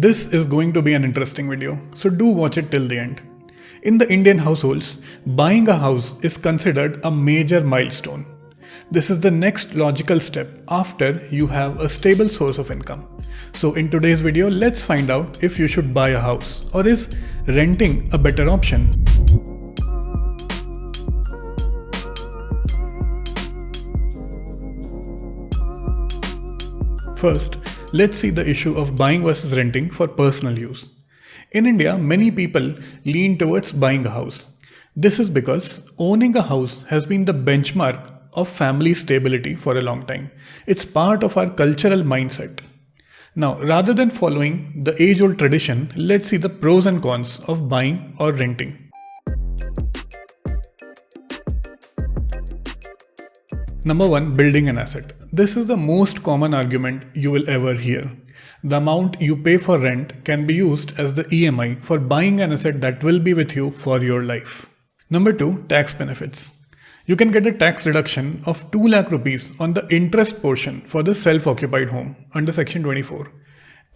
This is going to be an interesting video, so do watch it till the end. In the Indian households, buying a house is considered a major milestone. This is the next logical step after you have a stable source of income. So in today's video, let's find out if you should buy a house or is renting a better option. First, let's see the issue of buying versus renting for personal use. In India, many people lean towards buying a house. This is because owning a house has been the benchmark of family stability for a long time. It's part of our cultural mindset. Now, rather than following the age-old tradition, let's see the pros and cons of buying or renting. Number 1. Building an asset. This is the most common argument you will ever hear. The amount you pay for rent can be used as the EMI for buying an asset that will be with you for your life. Number 2. Tax benefits. You can get a tax reduction of 2 lakh rupees on the interest portion for the self-occupied home under Section 24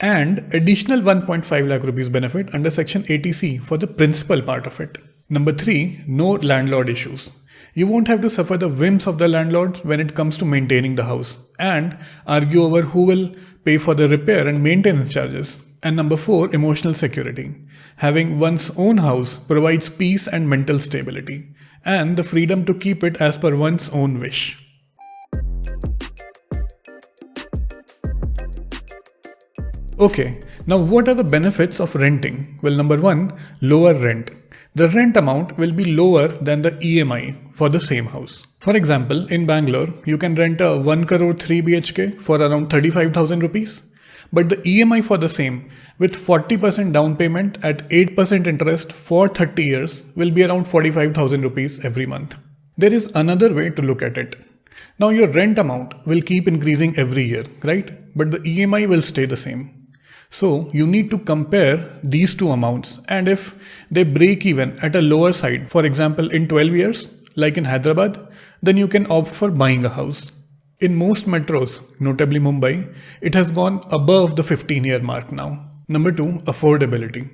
and additional 1.5 lakh rupees benefit under Section 80C for the principal part of it. Number 3. No landlord issues. You won't have to suffer the whims of the landlords when it comes to maintaining the house and argue over who will pay for the repair and maintenance charges. And number 4, emotional security. Having one's own house provides peace and mental stability and the freedom to keep it as per one's own wish. Okay, now what are the benefits of renting? Well, number 1, lower rent. The rent amount will be lower than the EMI for the same house. For example, in Bangalore, you can rent a 1 crore 3 BHK for around 35,000 rupees. But the EMI for the same, with 40% down payment at 8% interest for 30 years, will be around 45,000 rupees every month. There is another way to look at it. Now your rent amount will keep increasing every year, right? But the EMI will stay the same. So you need to compare these two amounts, and if they break even at a lower side, for example in 12 years, like in Hyderabad, then you can opt for buying a house. In most metros, notably Mumbai, it has gone above the 15-year mark now. Number 2, affordability.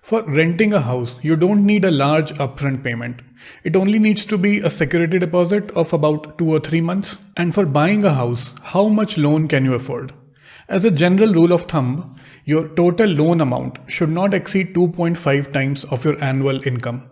For renting a house, you don't need a large upfront payment. It only needs to be a security deposit of about 2 or 3 months. And for buying a house, how much loan can you afford? As a general rule of thumb, your total loan amount should not exceed 2.5 times of your annual income.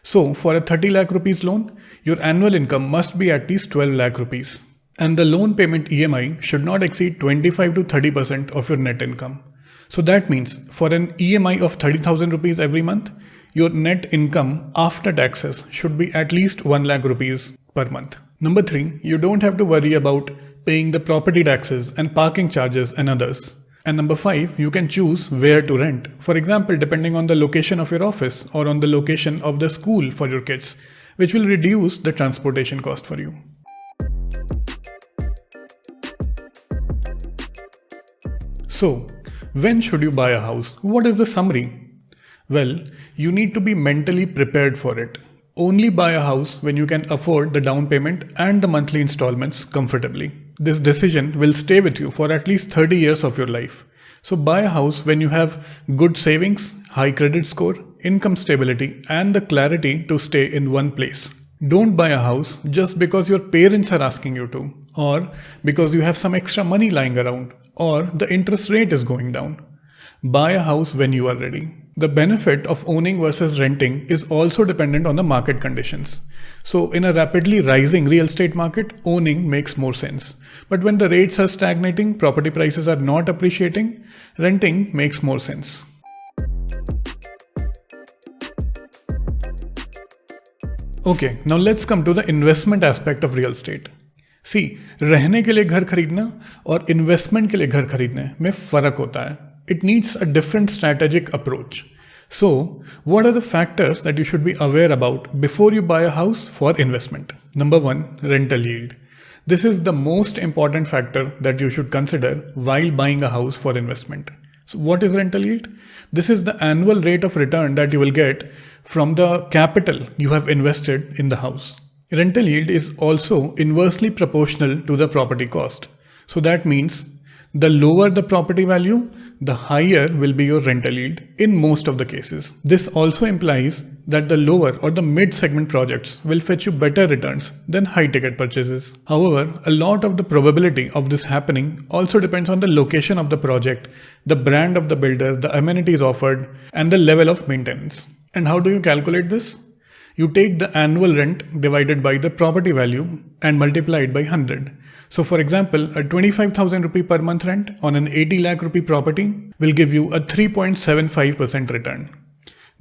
So for a 30 lakh rupees loan, your annual income must be at least 12 lakh rupees. And the loan payment EMI should not exceed 25 to 30% of your net income. So that means for an EMI of 30,000 rupees every month, your net income after taxes should be at least 1 lakh rupees per month. Number 3, you don't have to worry about paying the property taxes and parking charges and others. And number 5, you can choose where to rent. For example, depending on the location of your office or on the location of the school for your kids, which will reduce the transportation cost for you. So, when should you buy a house? What is the summary? Well, you need to be mentally prepared for it. Only buy a house when you can afford the down payment and the monthly installments comfortably. This decision will stay with you for at least 30 years of your life. So buy a house when you have good savings, high credit score, income stability, and the clarity to stay in one place. Don't buy a house just because your parents are asking you to, or because you have some extra money lying around, or the interest rate is going down. Buy a house when you are ready. The benefit of owning versus renting is also dependent on the market conditions. So in a rapidly rising real estate market, owning makes more sense. But when the rates are stagnating, property prices are not appreciating, renting makes more sense. Okay, now let's come to the investment aspect of real estate. See, रहने के लिए घर खरीदना और investment के लिए घर खरीदने में फर्क होता है. It needs a different strategic approach. So, what are the factors that you should be aware about before you buy a house for investment? Number 1, rental yield. This is the most important factor that you should consider while buying a house for investment. So what is rental yield? This is the annual rate of return that you will get from the capital you have invested in the house. Rental yield is also inversely proportional to the property cost. So that means the lower the property value, the higher will be your rental yield in most of the cases. This also implies that the lower or the mid-segment projects will fetch you better returns than high-ticket purchases. However, a lot of the probability of this happening also depends on the location of the project, the brand of the builder, the amenities offered, and the level of maintenance. And how do you calculate this? You take the annual rent divided by the property value and multiply it by 100. So for example, a 25,000 rupee per month rent on an 80 lakh rupee property will give you a 3.75% return.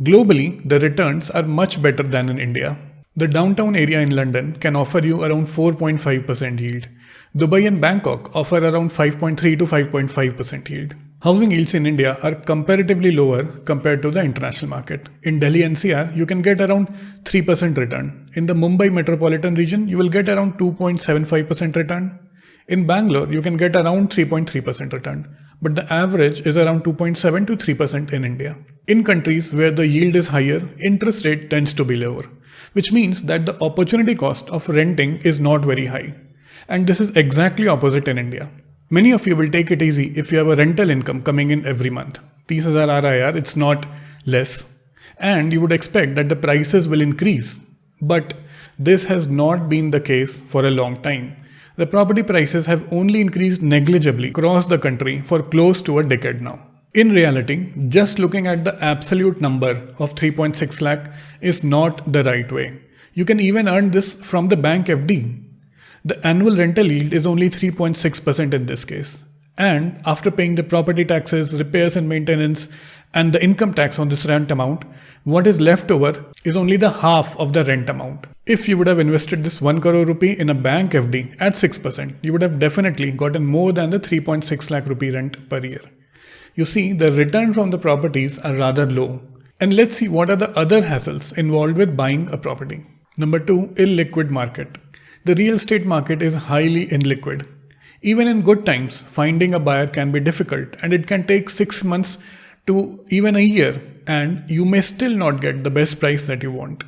Globally, the returns are much better than in India. The downtown area in London can offer you around 4.5% yield. Dubai and Bangkok offer around 5.3 to 5.5% yield. Housing yields in India are comparatively lower compared to the international market. In Delhi NCR, you can get around 3% return. In the Mumbai metropolitan region, you will get around 2.75% return. In Bangalore, you can get around 3.3% return. But the average is around 2.7 to 3% in India. In countries where the yield is higher, interest rate tends to be lower, which means that the opportunity cost of renting is not very high. And this is exactly opposite in India. Many of you will take it easy if you have a rental income coming in every month. This is our RIR, it's not less. And you would expect that the prices will increase. But this has not been the case for a long time. The property prices have only increased negligibly across the country for close to a decade now. In reality, just looking at the absolute number of 3.6 lakh is not the right way. You can even earn this from the bank FD. The annual rental yield is only 3.6% in this case. And after paying the property taxes, repairs and maintenance, and the income tax on this rent amount, what is left over is only the half of the rent amount. If you would have invested this 1 crore rupee in a bank FD at 6%, you would have definitely gotten more than the 3.6 lakh rupee rent per year. You see, the return from the properties are rather low. And let's see what are the other hassles involved with buying a property. Number 2, illiquid market. The real estate market is highly illiquid. Even in good times, finding a buyer can be difficult and it can take 6 months to even a year, and you may still not get the best price that you want.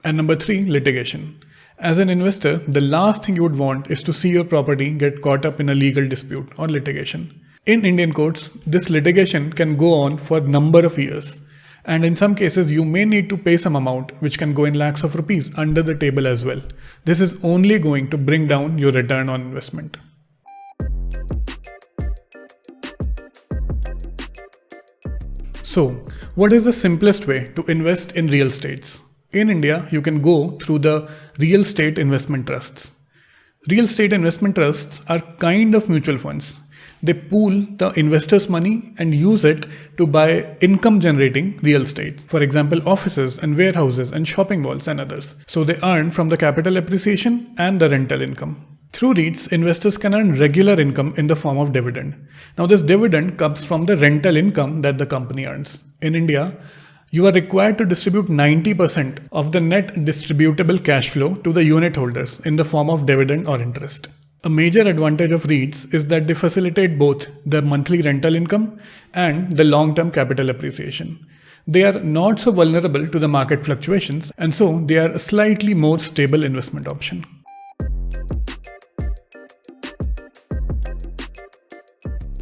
And number 3, litigation. As an investor, the last thing you would want is to see your property get caught up in a legal dispute or litigation. In Indian courts, this litigation can go on for a number of years. And in some cases, you may need to pay some amount which can go in lakhs of rupees under the table as well. This is only going to bring down your return on investment. So, what is the simplest way to invest in real estates? In India, you can go through the real estate investment trusts. Real estate investment trusts are kind of mutual funds. They pool the investors' money and use it to buy income-generating real estate. For example, offices and warehouses and shopping malls and others. So they earn from the capital appreciation and the rental income. Through REITs, investors can earn regular income in the form of dividend. Now this dividend comes from the rental income that the company earns. In India, you are required to distribute 90% of the net distributable cash flow to the unit holders in the form of dividend or interest. A major advantage of REITs is that they facilitate both the monthly rental income and the long-term capital appreciation. They are not so vulnerable to the market fluctuations, and so they are a slightly more stable investment option.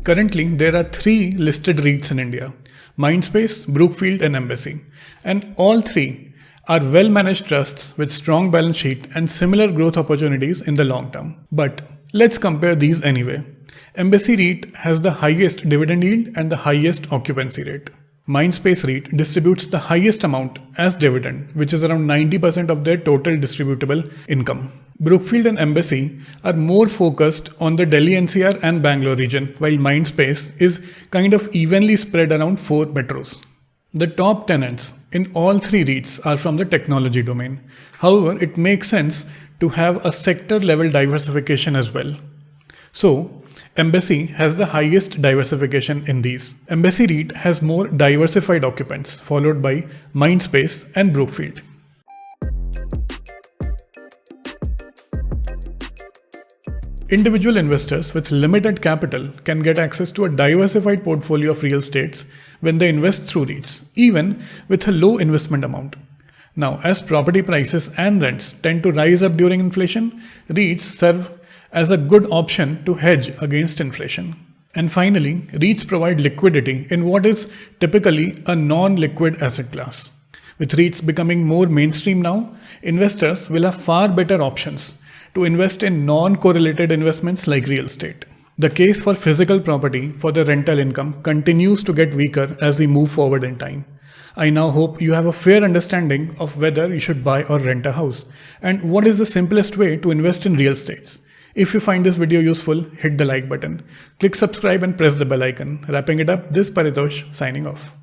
Currently, there are 3 listed REITs in India: Mindspace, Brookfield and Embassy. And all 3 are well-managed trusts with strong balance sheet and similar growth opportunities in the long term. But let's compare these anyway. Embassy REIT has the highest dividend yield and the highest occupancy rate. Mindspace REIT distributes the highest amount as dividend, which is around 90% of their total distributable income. Brookfield and Embassy are more focused on the Delhi NCR and Bangalore region, while Mindspace is kind of evenly spread around 4 metros. The top tenants in all 3 REITs are from the technology domain. However, it makes sense to have a sector-level diversification as well. So, Embassy has the highest diversification in these. Embassy REIT has more diversified occupants, followed by Mindspace and Brookfield. Individual investors with limited capital can get access to a diversified portfolio of real estates when they invest through REITs, even with a low investment amount. Now, as property prices and rents tend to rise up during inflation, REITs serve as a good option to hedge against inflation. And finally, REITs provide liquidity in what is typically a non-liquid asset class. With REITs becoming more mainstream now, investors will have far better options to invest in non-correlated investments like real estate. The case for physical property for the rental income continues to get weaker as we move forward in time. I now hope you have a fair understanding of whether you should buy or rent a house and what is the simplest way to invest in real estates. If you find this video useful, hit the like button, click subscribe and press the bell icon. Wrapping it up, this is Paritosh signing off.